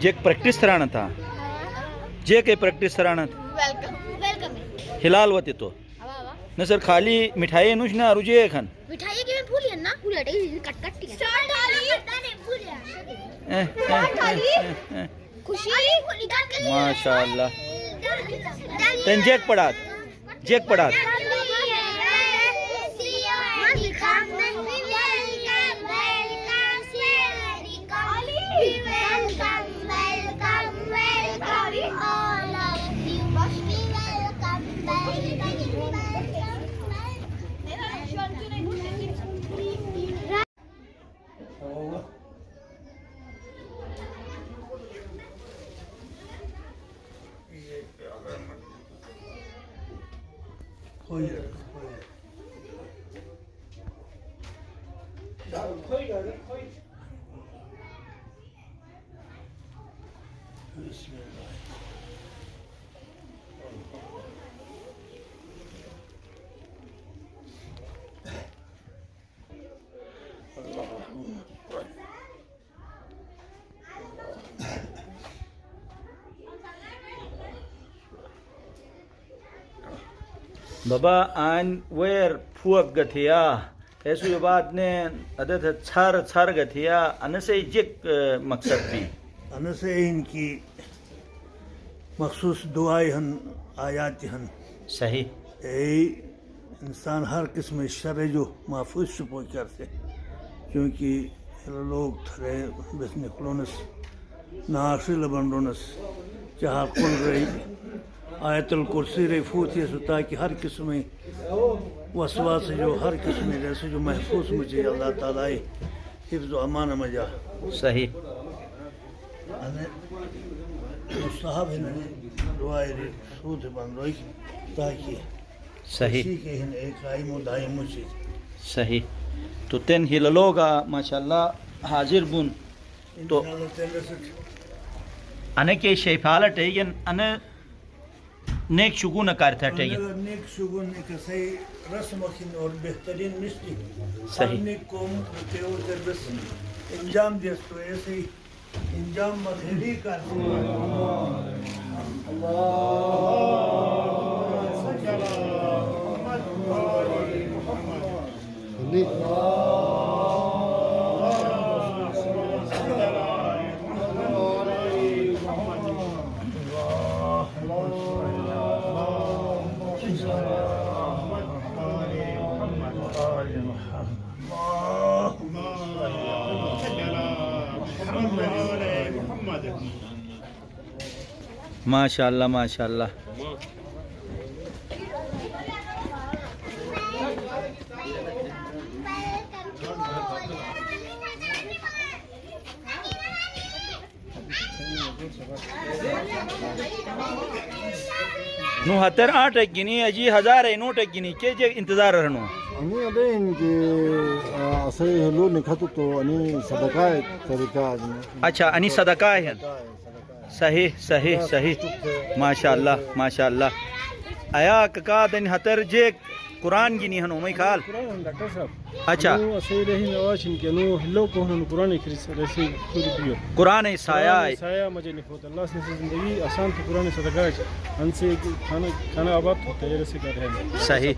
जे practice कराना था जे के प्रैक्टिस कराना था हिलाल वते तो न सर खाली मिठाई नुश ना रुजे खान मिठाई की मैं भूलिए ना पूरी हटे कट कट के स्टार्ट डाली खुशी माशाल्लाह तन जेक पड़ात बाबा आन वेर फुक गथिया ऐसु बात ने अदत छर गथिया अनसे जिक मकसद भी अनसे इनकी मखसूस दुआएं हन आयात हन सही इंसान हर किस्म शर जो महफूज छुपो करते क्योंकि लोग थरे बस निकलोनस नाशिल बंडोनस जहाँ कुल रही आयतुल कुर्सी रही फूती सुता कि हर किस्म वसवास जो हर किस्म जैसे जो महफूज मुझे अल्लाह ताला हिफ्ज़ अमान मजा सही साहब दुआ सूद बन रही ताकि सही के एक आई मुदाई मुझे सही तो तेन हिललोगा माशाल्लाह हाजिर बुन तो अने के शेफाला टेगन अने नेक शुगुन करता टेगन नेक शुगुन के सही रस्म और बेहतरीन मिस्टी सही नेक कौम के और बस इंजाम दिस तो ऐसे ही इंजाम मखली कर माशाल्लाह माशाल्लाह नु हतर 8 गिनी अजी 1000 है नोट गिनी के जे इंतजार रहनो अनि अदे इनके असे लो निखत तो अनि सदका तरीका अच्छा अनि सदका है सही सही सही माशाल्लाह माशाल्लाह आया कका दिन हतर जे कुरान गिनी हनो मई खाल डॉक्टर साहब अच्छा असे रही नवाशिन के नो हिलो को हन कुरान खरीस रसी दियो कुरान साया साया मजे नहीं होता अल्लाह से जिंदगी आसान तो कुरान सदका है हमसे खाना आबाद होता है रसी कर रहे हैं सही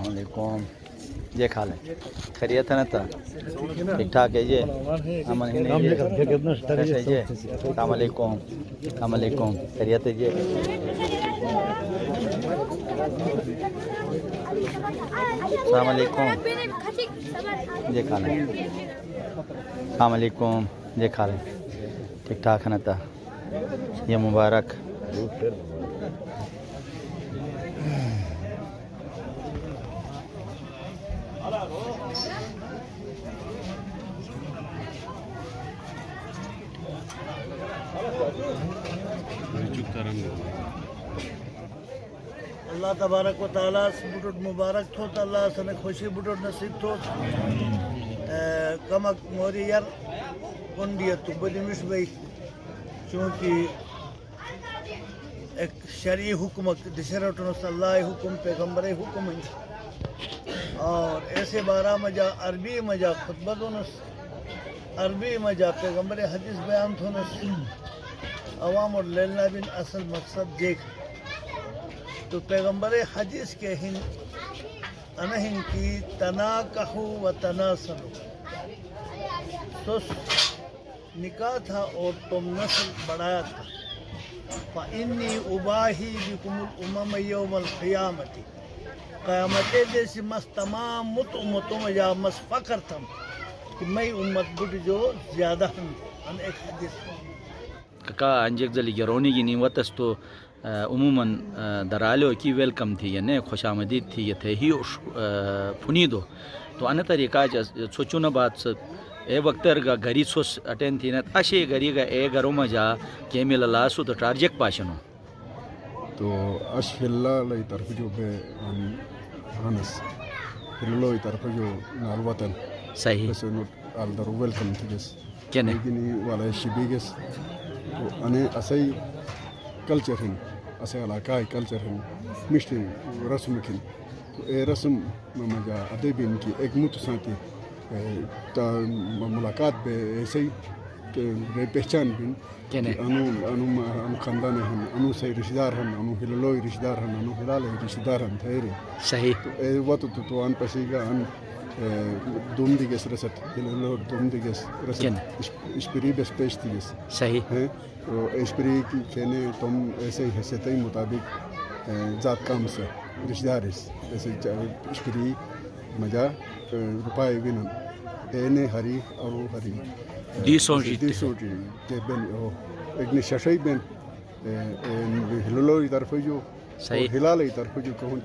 वालेकुम ये खा लें खैरियत है ना था ठीक ठाक है ये अमन ही नहीं ये अस्सलाम वालेकुम खैरियत है ये अस्सलाम वालेकुम ये खा लें अस्सलाम वालेकुम ये खा लें ठीक ठाक है ना था ये मुबारक अल्लाह तबारक व तआला बुटुट मुबारक थो अल्लाह सने खुशी बुटुट नसीब थो कमक मोरी यार कुंडिया तो बड़ी मिश भाई क्योंकि एक शरी हुक्म दिशरटनो सल्लाह हुक्म पैगंबर हुक्म और ऐसे बारह मजा अरबी मजा खुतबा दोनस अरबी मजा पैगंबर हदीस बयान थोनस अवाम और लेना बिन असल मकसद देख तो पैगंबर हदीस के हिन अनहिन की तनाकहु व तनासलु तो निकाह था और तुम नस्ल बढ़ाया था फ़इन्नी उबाही बिकुमुल उमम यौमल क़ियामती क़यामत जैसी मस तमाम उम्मतों में या मस फ़ख्र थम कि मैं उम्मत बुट जो ज़्यादा हम एक हदीस का अंजेक जली गेरोनी की नीवतस तो उमूमन दरालो की वेलकम थी यानी खुशामदीद थी ये थे ही फुनीदो तो अन्य तरीका सोचो ना बात ए वक्त घरी सोस अटेंड थी ना अशे घरी का ए घरों में जा के मिला लासु तो टारजेक पाशनो तो अशहिल्ला लई तरफ जो बे हानस हिल्लो लई तरफ जो नालवतन सही बस नो आल दर वेलकम थी बस केने गिनी वाला शिबिगस तो अने असई कल्चर हिन असे इलाका कल्चर हिन मिष्टी रस्म हिन तो ए रस्म मजा अदबिन की एक मुतसाती मुलाकात पे ऐसे ही पहचान बिन केने अनु अनु अनु खानदान हन अनु सही रिश्तेदार हन अनु हिलोई रिश्तेदार हन अनु हिलाल रिश्तेदार हन ठहरे सही तो ए वत तो अन पसीगा अन दुम दिगस रसत हिलो दुम दिगस रसत स्पिरी बेस पेश दिगस सही है तो स्पिरी की कहने तुम ऐसे ही हैसियत के मुताबिक जात काम से रिश्तेदार ऐसे स्पिरी मजा रुपये बिन एने हरी और हरी दिसोंजी ते बेन ओ एक ने शशई बेन हिलोलो इधर जो सही हिलाल इधर जो कहूँ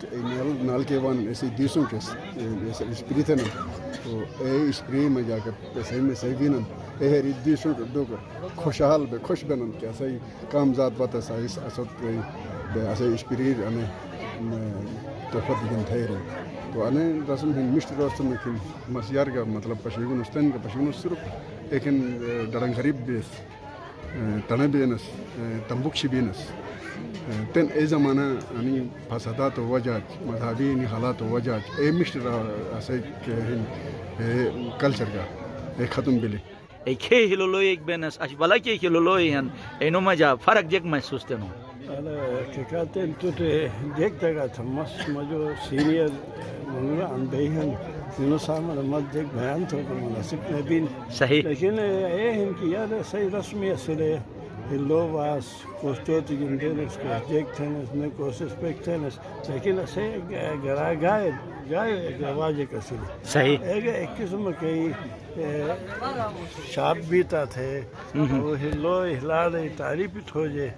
नाल के वन ऐसे दिसों के ऐसे स्प्री थे ना तो ए स्प्री में जाकर सही में सही बिन ए हरी दिसों डोकर खुशहाल बे खुश बनन क्या सही काम जात बात सही असत ऐसे स्प्री अने तफत बिन थे तो अने रस्म हिन मिष्ट रस्म हिन मसियार का मतलब पशीगुन उस्तन का पशीगुन सिर्फ लेकिन डरंग गरीब बेस तने बेनस तंबुक्षी बेनस तेन ए ज़माना अनि फसादा तो वजह मज़हबी नि हालात तो वजह ए मिष्ट ऐसे के हिन कल्चर का ए ख़त्म बिले एक हिलोलो एक बेनस अश भला के हिलोलो हन एनो मजा फर्क जग महसूस तेनो अरे ठिकाते तो देखता का थमस मजो सीनियर मुंगा अनबेहन दिनों सामने मत देख बयान तो मुनासिब नबी सही लेकिन ये हैं कि यार सही रस्मी असले हिलो वास कोस्टो तो जिंदे उसको देखते हैं उसमें कोशिश पेखते हैं लेकिन ऐसे गरा गाय गाय गवाजे का सिले सही एक किस्म के शाप बीता थे वो हिलो हिलाल तारीफ हो जे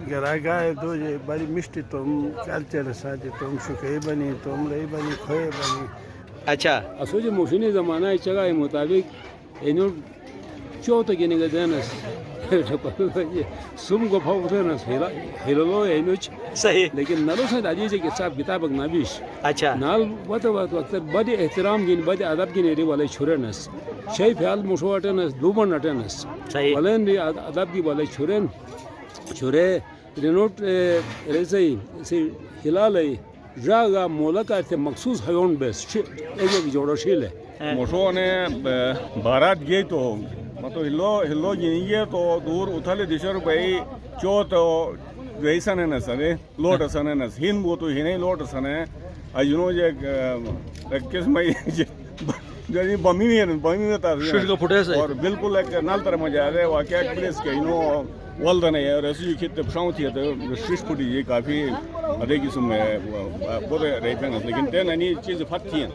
गरा गाय दो जे बड़ी मिष्टी तुम कल्चर साजे तुम शुके बनी तुम रही बनी खोए बनी अच्छा असो जो मोशनी ज़माना चगा के मुताबिक इनो चौथ गिने गदनस सुम को फाउथनस हिलो इनोच सही लेकिन नलो से दादी जे के साहब किताब नबीश अच्छा नाल वत वक्त बड़े एहतराम गिन बड़े अदब गिन रे वाले छुरनस शै ख्याल मुशवाटनस दुबन अटनस सही वलन अदब की वाले छुरन छुरे रिनोट रेसे से हिलाले जागा मोलका ते मखसूस हयोन बेस एक जोड़ो शिले मोशो ने बारात गई तो मतलब हिलो गिनिए तो दूर उथले दिशा रुपये चो तो वैसने न सने लोट सने न हिन वो तो हिने लोट सने अजुनो जे किस मई जरी बमी में था और बिल्कुल एक नाल तरह मजा आ रहा है वाकई प्लेस के इनो वालदने है रसी खित शाउं थी तो स्ट्रीट फूड ये काफ़ी अदे किस्म में बहुत रहते हैं लेकिन तेन नहीं चीज़ फटती हैं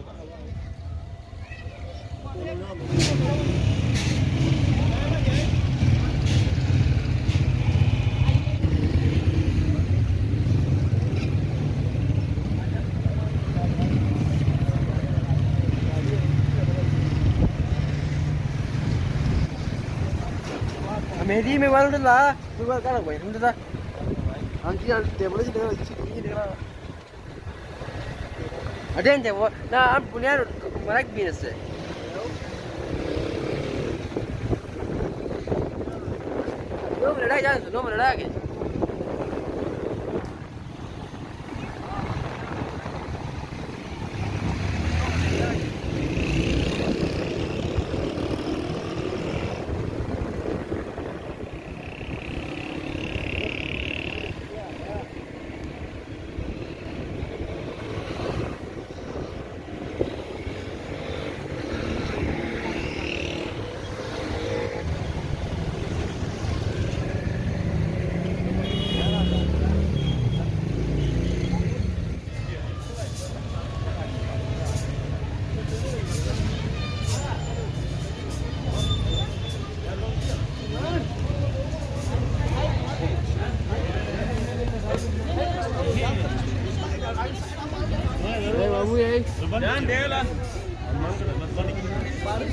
मेरी में वाला ला कोई बात कर भाई हम तो anti टेबल जी देखो ये देखो अटेंड है वो ना हम पुण्य मरक भी से लोग लड़ाई जान लोग लड़ाई के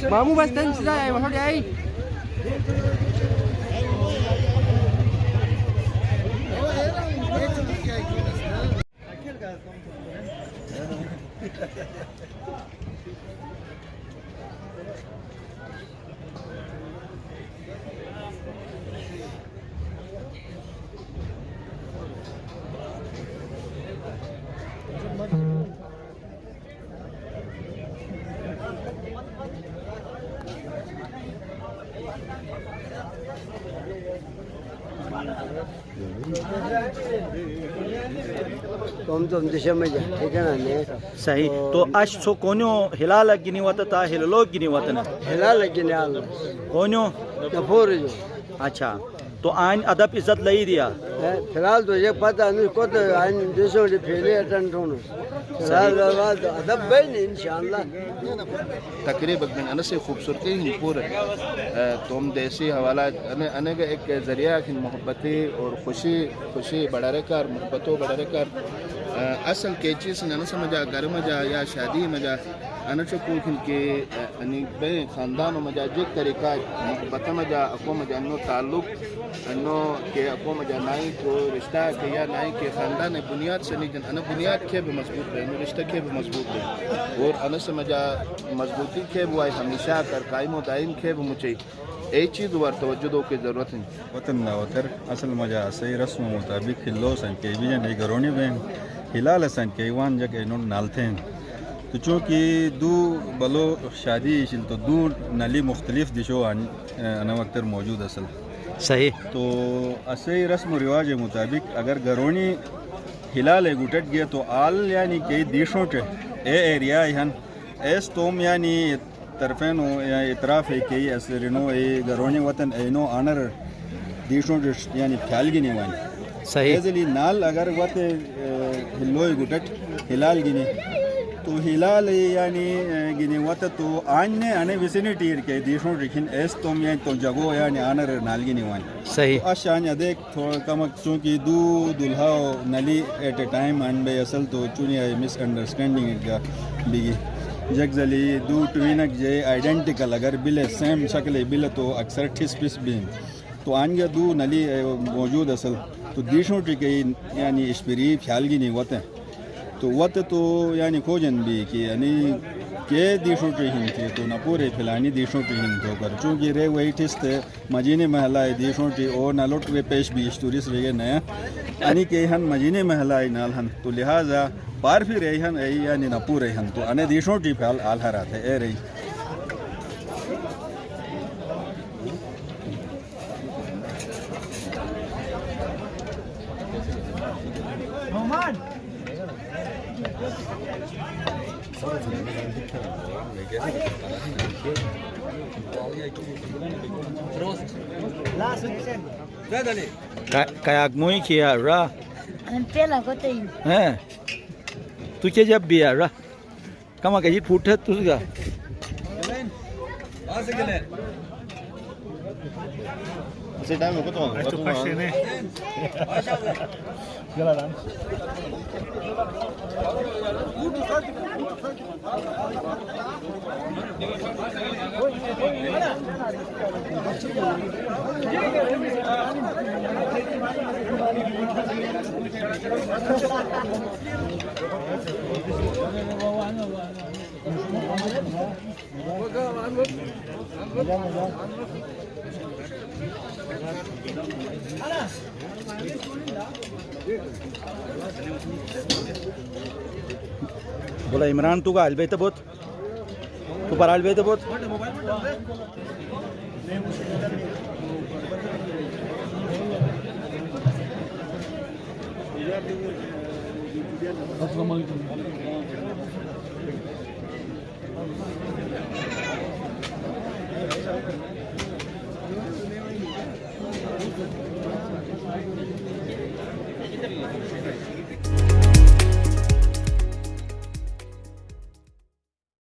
Mamu bas dan sudah ya, masuk dia. तो हम दिशा में जा ठीक है ना ने सही तो आज सो कोन्यो हिलाल गिनी वत ता हिललो गिनी वत ना हिला लगी ने आल कोन्यो नफोर जो अच्छा तो आइन अदब इज्जत लई दिया फिलहाल तो ये पता नहीं को तो आइन देशों के फैले अटन ठोनो फिलहाल अदब बन इंशाल्लाह तकरीबन अन से खूबसूरती ही पूरे तुम देसी हवाला अने का एक ज़रिया कि मोहब्बती और खुशी बढ़ाने का मोहब्बतों बढ़ाने का असल के चीज़ न समझा घर मजा या शादी मजा अनचको के अनि बे ख़ानदान मजा जिक तरीका मोहब्बत मजा अको मजा नो ताल्लुक अनो के अको मजा नाई को रिश्ता के या नाई के ख़ानदान बुनियाद से नहीं अन बुनियाद के भी मजबूत है नो रिश्ता के भी मजबूत है और अन से मजा मजबूती के बुआई हमेशा कर कायम दायम के भी मुझे एक चीज़ वर तवज्जो की ज़रूरत है वतन ना वतर असल मजा सही रस्म मुताबिक हिलो सन के भी नहीं गरोनी में हिलाल सन के वन जगह नो नालते हैं तो चूँकि दो बलो शादी तो दो नली मुख्तलिफ दिशो अनवक्तर मौजूद असल सही तो असही रस्म रिवाज के मुताबिक अगर गरोनी हिलाल गुटट गया तो आल यानी कई देशों के एरिया हन एस तोम यानी तरफेन या इतराफ है कई असरिनो ए गरोनी वतन एनो आनर देशों के यानी ख्याल की नहीं वानी सही एजली नाल अगर वत हिलोय गुटट हिलाल गिनी तो हिलाल यानी गिनी वत तो आने अने विसिनिटी के देशों रिखिन एस तोम या तो जगो यानी आनर नाल गिनी वानी सही आशान अदेक थोड़ा कम चूँकि दो दुल्हा नली एट ए टाइम अन बे असल तो चुनिया मिसअंडरस्टैंडिंग इनका बिगी जगजली दो ट्विनक जे आइडेंटिकल अगर बिले सेम शक्ल बिले तो अक्सर ठिस पिस भी तो आनगे दो नली मौजूद असल तो देशों के यानी इश्परी ख्याल की नहीं वत तो वत तो यानी खोजन भी कि यानी के देशों के हिंद थे तो न पूरे फिलानी देशों के हिंद होकर चूँकि रे वही ठिस्त मजीने महलाए देशों की और नलोट वे पेश भी टूरिस्ट रहे नया यानी के हन मजीने महलाए नाल हन तो लिहाजा बार भी रही हन यानी न पूरे हन तो अने देशों की ख्याल आल हरा थे ए रही kayak mo kia ra Pela ko tayo. tu ke jab biya ra kama ka hit phut tu ga Kasi dami ko to. Ito pa siya na. Gala lang. बोला इमरान तू का अलबेत बहुत तू पर अलबेत बहुत